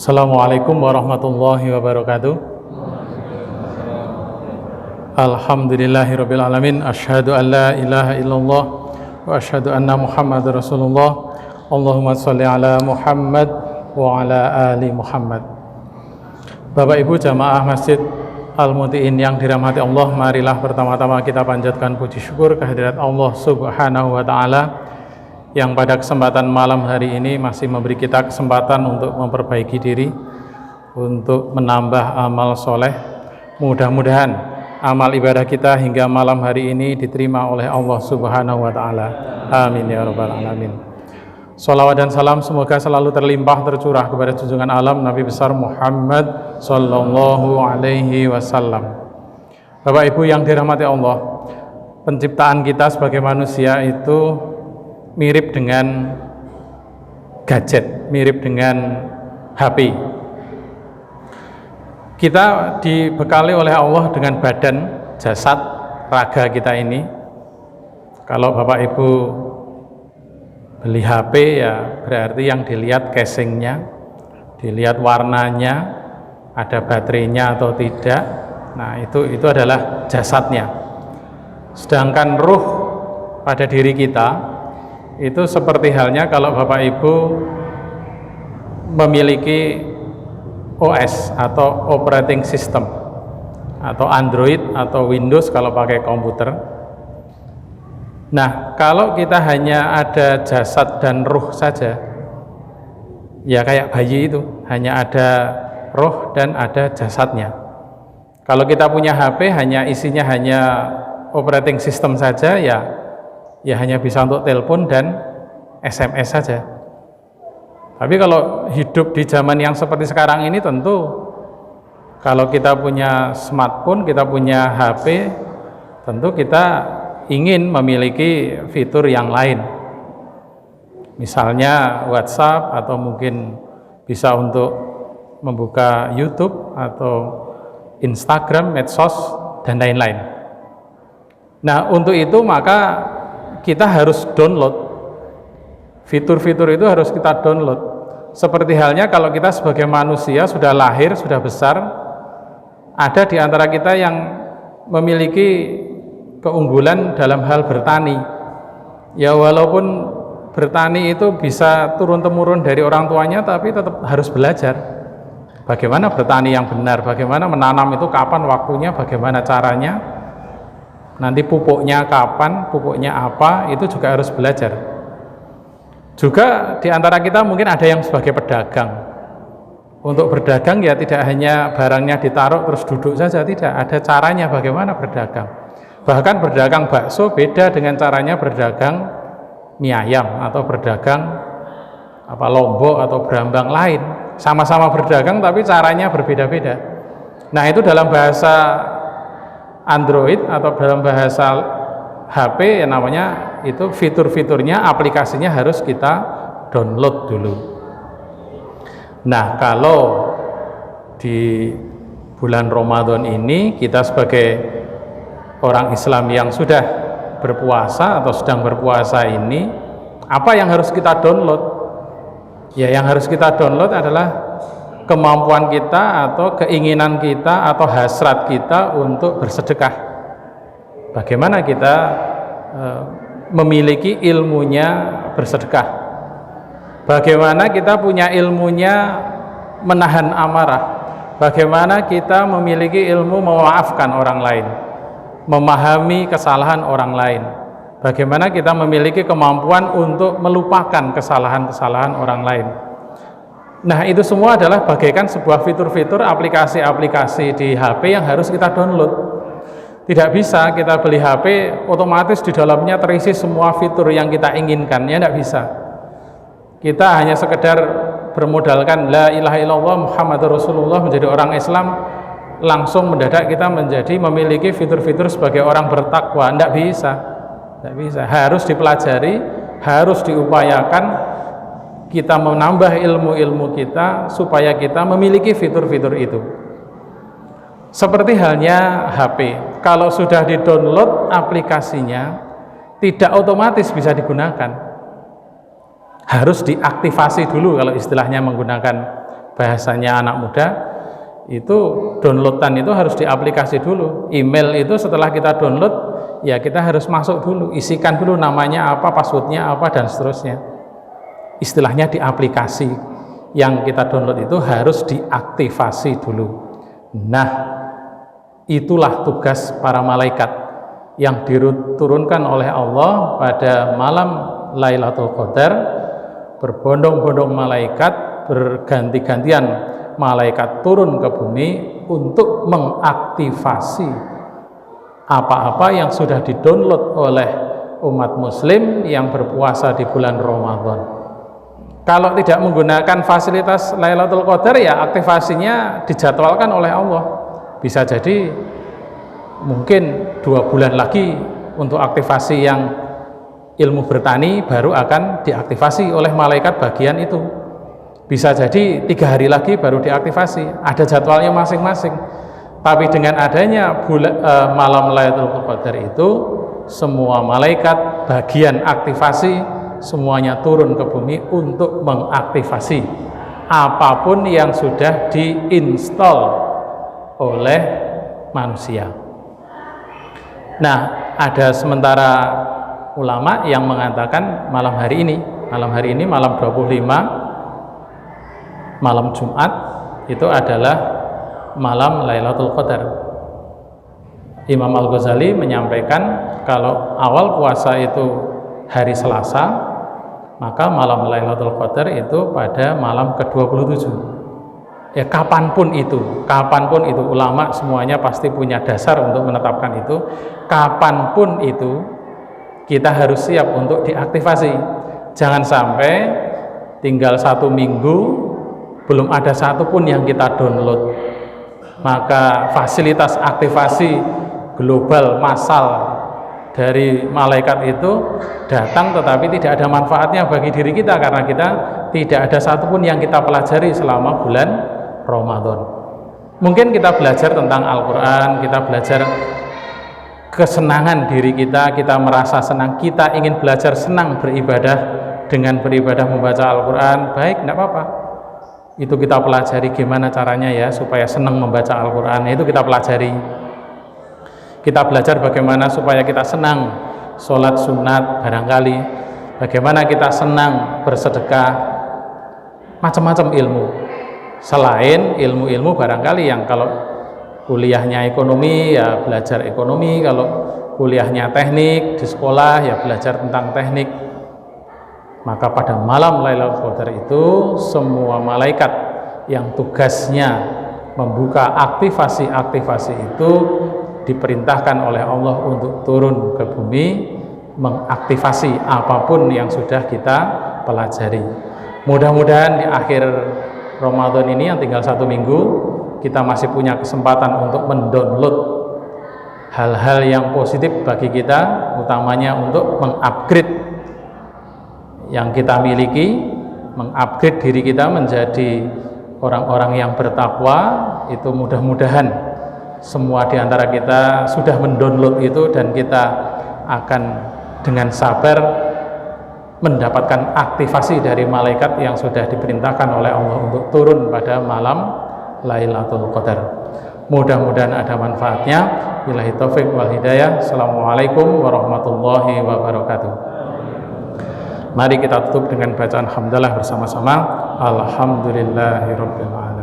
Assalamualaikum warahmatullahi wabarakatuh. Alhamdulillahirabbil alamin. Asyhadu an la ilaha illallah wa asyhadu anna Muhammadar Rasulullah. Allahumma shalli ala Muhammad wa ala ali Muhammad. Bapak Ibu jamaah Masjid Al-Mutiin yang dirahmati Allah, marilah pertama-tama kita panjatkan puji syukur kehadirat Allah Subhanahu wa taala yang pada kesempatan malam hari ini masih memberi kita kesempatan untuk memperbaiki diri, untuk menambah amal soleh. Mudah-mudahan amal ibadah kita hingga malam hari ini diterima oleh Allah Subhanahu wa ta'ala. Amin ya rabbal alamin. Sholawat dan salam semoga selalu terlimpah tercurah kepada junjungan alam Nabi besar Muhammad sallallahu alaihi wasallam. Bapak Ibu yang dirahmati Allah, penciptaan kita sebagai manusia itu mirip dengan gadget, mirip dengan HP. Kita dibekali oleh Allah dengan badan, jasad, raga kita ini. Kalau Bapak Ibu beli HP ya berarti yang dilihat casingnya, dilihat warnanya, ada baterainya atau tidak. Nah itu adalah jasadnya. Sedangkan ruh pada diri kita itu seperti halnya kalau Bapak Ibu memiliki OS atau operating system atau Android atau Windows kalau pakai komputer. Nah, kalau kita hanya ada jasad dan ruh saja, ya kayak bayi itu, hanya ada ruh dan ada jasadnya. Kalau kita punya HP isinya hanya operating system saja, ya hanya bisa untuk telepon dan SMS saja. Tapi kalau hidup di zaman yang seperti sekarang ini, tentu kalau kita punya smartphone, kita punya HP, tentu kita ingin memiliki fitur yang lain. Misalnya WhatsApp, atau mungkin bisa untuk membuka YouTube atau Instagram, medsos, dan lain-lain. Nah, untuk itu maka kita harus download fitur-fitur itu, harus kita download. Seperti halnya kalau kita sebagai manusia sudah lahir, sudah besar, ada di antara kita yang memiliki keunggulan dalam hal bertani. Ya walaupun bertani itu bisa turun-temurun dari orang tuanya, tapi tetap harus belajar bagaimana bertani yang benar, bagaimana menanam itu kapan waktunya, bagaimana caranya, nanti pupuknya kapan, pupuknya apa, itu juga harus belajar. Juga di antara kita mungkin ada yang sebagai pedagang. Untuk berdagang ya tidak hanya barangnya ditaruh terus duduk saja, tidak, ada caranya bagaimana berdagang. Bahkan berdagang bakso beda dengan caranya berdagang mie ayam atau berdagang lombok atau berambang lain. Sama-sama berdagang tapi caranya berbeda-beda. Nah, itu dalam bahasa Android atau dalam bahasa HP namanya itu fitur-fiturnya, aplikasinya harus kita download dulu. Nah, kalau di bulan Ramadan ini kita sebagai orang Islam yang sudah berpuasa atau sedang berpuasa ini, apa yang harus kita download? Ya, yang harus kita download adalah kemampuan kita atau keinginan kita atau hasrat kita untuk bersedekah. Bagaimana kita memiliki ilmunya bersedekah, bagaimana kita punya ilmunya menahan amarah, bagaimana kita memiliki ilmu memaafkan orang lain, memahami kesalahan orang lain, bagaimana kita memiliki kemampuan untuk melupakan kesalahan-kesalahan orang lain. Nah, itu semua adalah bagaikan sebuah fitur-fitur aplikasi-aplikasi di HP yang harus kita download. Tidak bisa kita beli HP otomatis di dalamnya terisi semua fitur yang kita inginkan, ya tidak bisa. Kita hanya sekedar bermodalkan la ilaha illallah Muhammadur Rasulullah menjadi orang Islam, langsung mendadak kita menjadi memiliki fitur-fitur sebagai orang bertakwa. Tidak bisa. Tidak bisa. Harus dipelajari, harus diupayakan kita menambah ilmu-ilmu kita supaya kita memiliki fitur-fitur itu. Seperti halnya HP, kalau sudah di-download aplikasinya tidak otomatis bisa digunakan, harus diaktifasi dulu kalau istilahnya menggunakan bahasanya anak muda, itu downloadan itu harus di aplikasi dulu. Email itu setelah kita download, ya kita harus masuk dulu, isikan dulu namanya apa, passwordnya apa, dan seterusnya. Istilahnya di aplikasi yang kita download itu harus diaktifasi dulu. Nah, itulah tugas para malaikat yang diturunkan oleh Allah pada malam Lailatul Qadar. Berbondong-bondong malaikat, berganti-gantian malaikat turun ke bumi untuk mengaktifasi apa-apa yang sudah didownload oleh umat muslim yang berpuasa di bulan Ramadan. Kalau tidak menggunakan fasilitas Lailatul Qadar, ya aktivasinya dijadwalkan oleh Allah. Bisa jadi mungkin 2 bulan lagi untuk aktivasi yang ilmu bertani baru akan diaktifasi oleh malaikat bagian itu. Bisa jadi 3 hari lagi baru diaktifasi, ada jadwalnya masing-masing. Tapi dengan adanya malam Lailatul Qadar itu, semua malaikat bagian aktivasi semuanya turun ke bumi untuk mengaktifasi apapun yang sudah diinstal oleh manusia. Nah, ada sementara ulama yang mengatakan malam hari ini malam 25, malam Jumat, itu adalah malam Lailatul Qadar. Imam Al-Ghazali menyampaikan kalau awal puasa itu hari Selasa, maka malam Lailatul Qadar itu pada malam ke-27. Ya, kapanpun itu ulama semuanya pasti punya dasar untuk menetapkan itu. Kapanpun itu kita harus siap untuk diaktifasi. Jangan sampai tinggal 1 minggu belum ada satupun yang kita download, maka fasilitas aktivasi global massal dari malaikat itu datang tetapi tidak ada manfaatnya bagi diri kita, karena kita tidak ada satupun yang kita pelajari selama bulan Ramadan. Mungkin kita belajar tentang Al-Quran, kita belajar kesenangan diri kita, kita merasa senang, kita ingin belajar senang beribadah dengan beribadah membaca Al-Quran, baik, tidak apa-apa. Itu kita pelajari gimana caranya ya supaya senang membaca Al-Quran, itu kita pelajari. Kita belajar bagaimana supaya kita senang sholat sunat barangkali, bagaimana kita senang bersedekah, macam-macam ilmu. Selain ilmu-ilmu barangkali yang kalau kuliahnya ekonomi ya belajar ekonomi, kalau kuliahnya teknik di sekolah ya belajar tentang teknik. Maka pada malam Lailatul Qadar itu semua malaikat yang tugasnya membuka aktivasi-aktivasi itu diperintahkan oleh Allah untuk turun ke bumi mengaktifasi apapun yang sudah kita pelajari. Mudah-mudahan di akhir Ramadan ini yang tinggal 1 minggu, kita masih punya kesempatan untuk mendownload hal-hal yang positif bagi kita, utamanya untuk mengupgrade yang kita miliki, mengupgrade diri kita menjadi orang-orang yang bertakwa. Itu mudah-mudahan semua di antara kita sudah mendownload itu, dan kita akan dengan sabar mendapatkan aktivasi dari malaikat yang sudah diperintahkan oleh Allah untuk turun pada malam Lailatul Qadar. Mudah-mudahan ada manfaatnya. Billahi taufik wal hidayah. Assalamualaikum warahmatullahi wabarakatuh. Mari kita tutup dengan bacaan hamdalah bersama-sama. Alhamdulillahirabbil alamin.